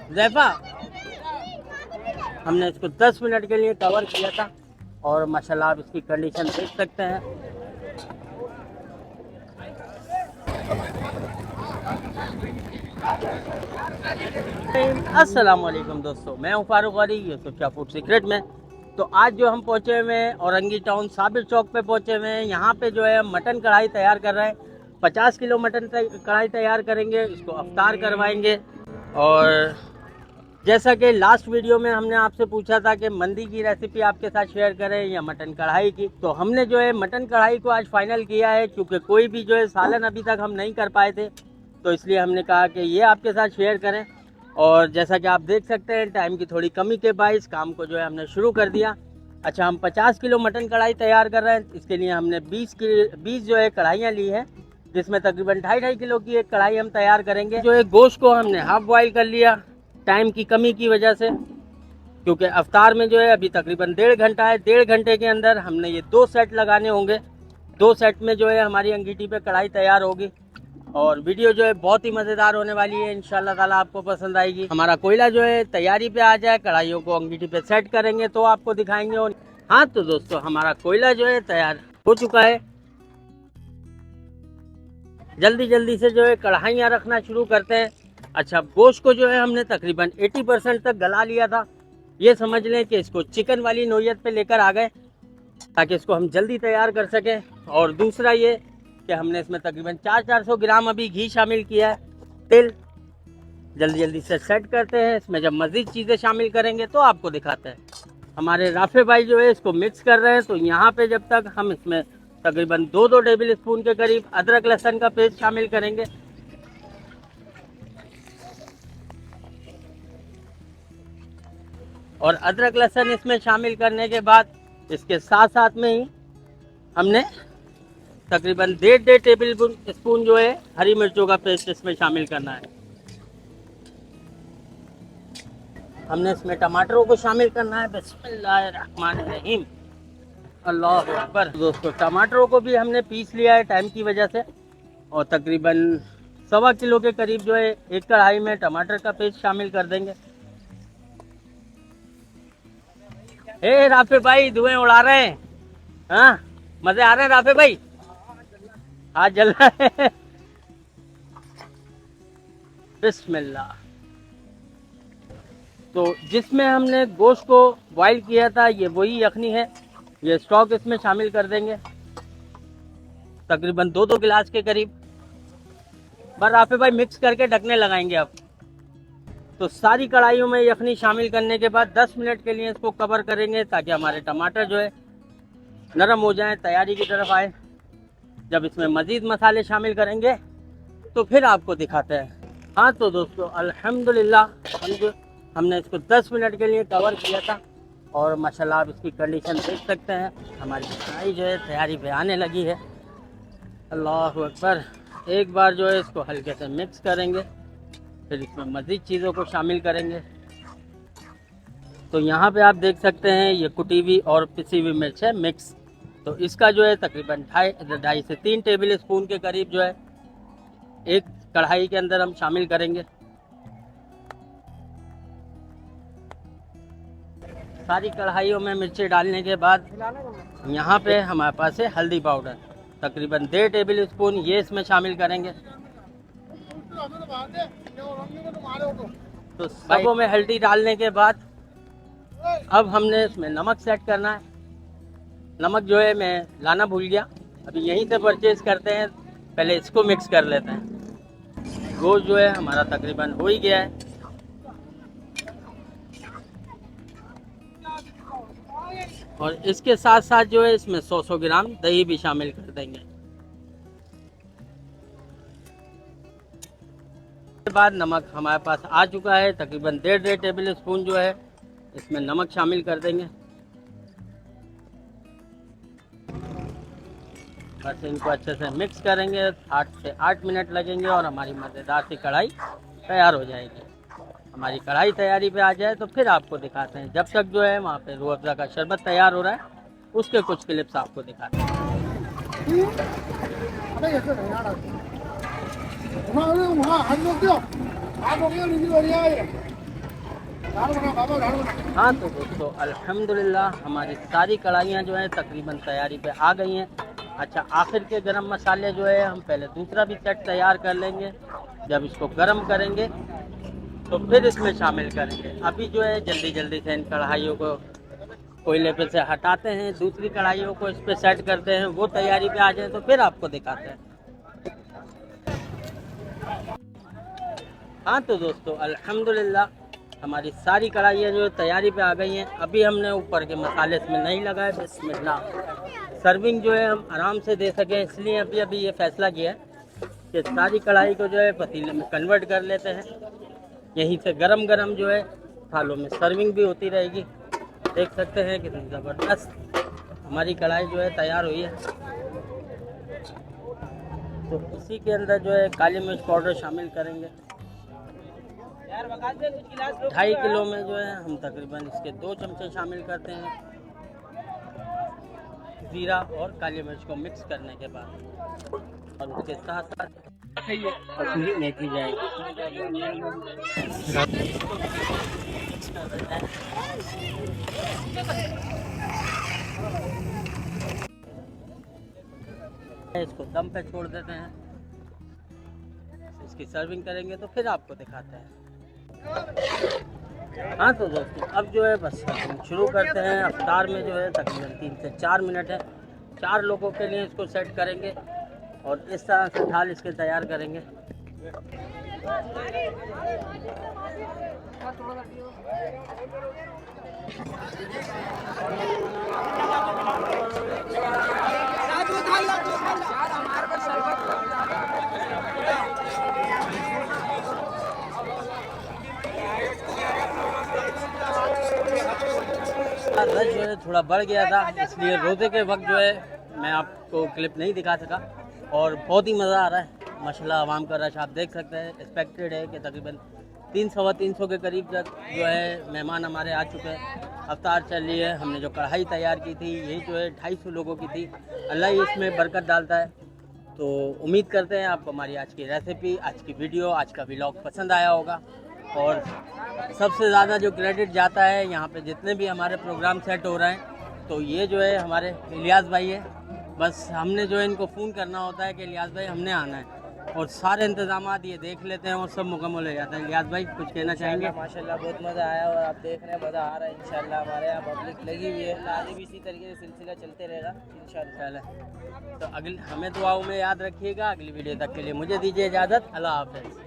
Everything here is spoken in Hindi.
जैफा, हमने इसको 10 मिनट के लिए कवर किया था और माशाल्लाह आप इसकी कंडीशन देख सकते हैं। अस्सलाम वालेकुम दोस्तों, मैं हूं फारूक वाली यूसुफ शाह फूड सीक्रेट में। तो आज जो हम पहुंचे हुए हैं औरंगी टाउन साबिर चौक पे पहुंचे हुए हैं। यहाँ पे जो है मटन कढ़ाई तैयार कर रहे हैं। 50 किलो मटन कढ़ाई तैयार करेंगे, इसको अफ्तार करवाएंगे। और जैसा कि लास्ट वीडियो में हमने आपसे पूछा था कि मंदी की रेसिपी आपके साथ शेयर करें या मटन कढ़ाई की, तो हमने जो है मटन कढ़ाई को आज फाइनल किया है, क्योंकि कोई भी जो है सालन अभी तक हम नहीं कर पाए थे, तो इसलिए हमने कहा कि ये आपके साथ शेयर करें। और जैसा कि आप देख सकते हैं टाइम की थोड़ी कमी के बाइस काम को जो है हमने शुरू कर दिया। अच्छा, हम 50 किलो मटन कढ़ाई तैयार कर रहे हैं। इसके लिए हमने 20 जो है कढ़ाइयाँ ली हैं, जिसमें तकरीबन 2.5 किलो की एक कढ़ाई हम तैयार करेंगे। जो है गोश्त को हमने हाफ बॉयल कर लिया टाइम की कमी की वजह से, क्योंकि अफ्तार में जो है अभी तकरीबन 1.5 घंटा है। 1.5 घंटे के अंदर हमने ये 2 सेट लगाने होंगे। 2 सेट में जो है हमारी अंगीठी पे कढ़ाई तैयार होगी। और वीडियो जो है बहुत ही मज़ेदार होने वाली है, इंशाल्लाह ताला आपको पसंद आएगी। हमारा कोयला जो है तैयारी पे आ जाए, कढ़ाइयों को अंगीठी पे सेट करेंगे तो आपको दिखाएंगे। और हाँ तो दोस्तों, हमारा कोयला जो है तैयार हो चुका है। जल्दी जल्दी से जो है कढ़ाइयाँ रखना शुरू करते हैं। अच्छा, गोश्त को जो है हमने तकरीबन 80% तक गला लिया था। ये समझ लें कि इसको चिकन वाली नोयत पे लेकर आ गए, ताकि इसको हम जल्दी तैयार कर सकें। और दूसरा ये कि हमने इसमें तकरीबन 400 ग्राम अभी घी शामिल किया है, तेल। जल्दी जल्दी से सेट करते हैं। इसमें जब मज़ीद चीज़ें शामिल करेंगे तो आपको दिखाते हैं। हमारे राफे भाई जो है इसको मिक्स कर रहे हैं। तो यहाँ पे जब तक हम इसमें तकरीबन 2 टेबल स्पून के करीब अदरक लहसुन का पेस्ट शामिल करेंगे। और अदरक लहसुन इसमें शामिल करने के बाद इसके साथ साथ में ही हमने तकरीबन 1.5 टेबल स्पून जो है हरी मिर्चों का पेस्ट इसमें शामिल करना है। हमने इसमें टमाटरों को शामिल करना है। बिस्मिल्लाहिर्रहमानिर्रहीम, अल्लाह अकबर। दोस्तों, टमाटरों को भी हमने पीस लिया है टाइम की वजह से। और तकरीबन 1.25 किलो के करीब जो है एक कढ़ाई में टमाटर का पेस्ट शामिल कर देंगे। ए राफे भाई, धुएं उड़ा रहे हैं, हाँ मजे आ रहे हैं राफे भाई, हाथ जल रहा है। बिस्मिल्लाह। तो जिसमें हमने गोश्त को बॉईल किया था ये वही यखनी है, ये स्टॉक इसमें शामिल कर देंगे तकरीबन 2 गिलास के करीब। बस राफे भाई मिक्स करके ढकने लगाएंगे अब। तो सारी कढ़ाइयों में यखनी शामिल करने के बाद 10 मिनट के लिए इसको कवर करेंगे, ताकि हमारे टमाटर जो है नरम हो जाएं, तैयारी की तरफ आए। जब इसमें मज़ीद मसाले शामिल करेंगे तो फिर आपको दिखाते हैं। हाँ तो दोस्तों, अल्हम्दुलिल्लाह हमने इसको 10 मिनट के लिए कवर किया था और माशाल्लाह आप इसकी कंडीशन देख सकते हैं। हमारी कढ़ाई जो है तैयारी पे आने लगी है। अल्लाह अकबर। एक बार जो है इसको हल्के से मिक्स करेंगे, फिर इसमें मज़ीद चीज़ों को शामिल करेंगे। तो यहाँ पे आप देख सकते हैं ये कुटी हुई और पिसी हुई मिर्च है मिक्स। तो इसका जो है तकरीबन 2.5 से 3 टेबल स्पून के करीब जो है एक कढ़ाई के अंदर हम शामिल करेंगे। सारी कढ़ाइयों में मिर्ची डालने के बाद यहाँ पे हमारे पास है हल्दी पाउडर, तकरीबन 1.5 टेबल स्पून ये इसमें शामिल करेंगे। तो सबों में हल्दी डालने के बाद अब हमने इसमें नमक सेट करना है। नमक जो है मैं लाना भूल गया, अभी यहीं से परचेज करते हैं। पहले इसको मिक्स कर लेते हैं। गोश्त जो है हमारा तकरीबन हो ही गया है। और इसके साथ साथ जो है इसमें 100 ग्राम दही भी शामिल कर देंगे। उसके बाद नमक हमारे पास आ चुका है, तकरीबन 1.5 टेबल स्पून जो है इसमें नमक शामिल कर देंगे। बस इनको अच्छे से मिक्स करेंगे। 8 से 8 मिनट लगेंगे और हमारी मज़ेदार सी कढ़ाई तैयार हो जाएगी। हमारी कढ़ाई तैयारी पे आ जाए तो फिर आपको दिखाते हैं। जब तक जो है वहाँ पे रूह अफ़ज़ा का शरबत तैयार हो रहा है, उसके कुछ क्लिप्स आपको दिखाते हैं। हाँ तो दोस्तों अल्हम्दुलिल्लाह हमारी सारी कढ़ाइयाँ जो हैं तकरीबन तैयारी पे आ गई हैं। अच्छा, आखिर के गरम मसाले जो है हम पहले दूसरा भी सेट तैयार कर लेंगे। जब इसको गरम करेंगे तो फिर इसमें शामिल करेंगे। अभी जो है जल्दी जल्दी से इन कढ़ाइयों को कोयले पे से हटाते हैं, दूसरी कढ़ाइयों को इस पे सेट करते हैं, वो तैयारी पे आ जाए तो फिर आपको दिखाते हैं। हाँ तो दोस्तों अल्हम्दुलिल्लाह हमारी सारी कढ़ाइयाँ जो है तैयारी पे आ गई हैं। अभी हमने ऊपर के मसाले इसमें नहीं लगाए, बिस्मिल्लाह। सर्विंग जो है हम आराम से दे सकें, इसलिए अभी ये फैसला किया है कि सारी कढ़ाई को जो है पतीले में कन्वर्ट कर लेते हैं। यहीं से गरम गरम जो है थालों में सर्विंग भी होती रहेगी। देख सकते हैं कितनी ज़बरदस्त हमारी कढ़ाई जो है तैयार हुई है। तो इसी के अंदर जो है काली मिर्च पाउडर शामिल करेंगे। 2.5 किलो में जो है हम तकरीबन इसके 2 चमचे शामिल करते हैं। ज़ीरा और काली मिर्च को मिक्स करने के बाद और उसके साथ साथ मेथी जाएगी। इसको दम पे छोड़ देते हैं। इसकी सर्विंग करेंगे तो फिर आपको दिखाते हैं। हाँ तो दोस्तों अब जो है बस हम शुरू करते हैं। अफ्तार में जो है तकरीबन 3 से 4 मिनट है। 4 लोगों के लिए इसको सेट करेंगे और इस तरह से थाल इसके तैयार करेंगे। रश जो है थोड़ा बढ़ गया था, इसलिए रोज़े के वक्त जो है मैं आपको क्लिप नहीं दिखा सका। और बहुत ही मज़ा आ रहा है माशाल्लाह। आवाम का रश आप देख सकते हैं। एक्सपेक्टेड है कि तकरीबन 300-350 के करीब तक जो है मेहमान हमारे आ चुके हैं। अफ्तार चल रही है। हमने जो कढ़ाई तैयार की थी यही जो है 250 लोगों की थी। अल्लाह ही इसमें बरकत डालता है। तो उम्मीद करते हैं आपको हमारी आज की रेसिपी, आज की वीडियो, आज का व्लॉग पसंद आया होगा। और सबसे ज़्यादा जो क्रेडिट जाता है यहाँ पे जितने भी हमारे प्रोग्राम सेट हो रहे हैं तो ये जो है हमारे इलियास भाई है। बस हमने जो है इनको फ़ोन करना होता है कि इलियास भाई हमने आना है और सारे इंतजामात ये देख लेते हैं और सब मुकम्मल हो जाता है। इलियास भाई कुछ कहना चाहेंगे? माशाल्लाह बहुत मज़ा आया और आप देख रहे हैं मज़ा आ रहा है। इंशाल्लाह हमारे यहाँ पब्लिक लगी हुई है। आगे भी इसी तरीके से सिलसिला चलते रहेगा इंशाल्लाह। तो अगली हमें दुआओं में याद रखिएगा। अगली वीडियो तक के लिए मुझे दीजिए इजाज़त। अल्लाह हाफ़िज़।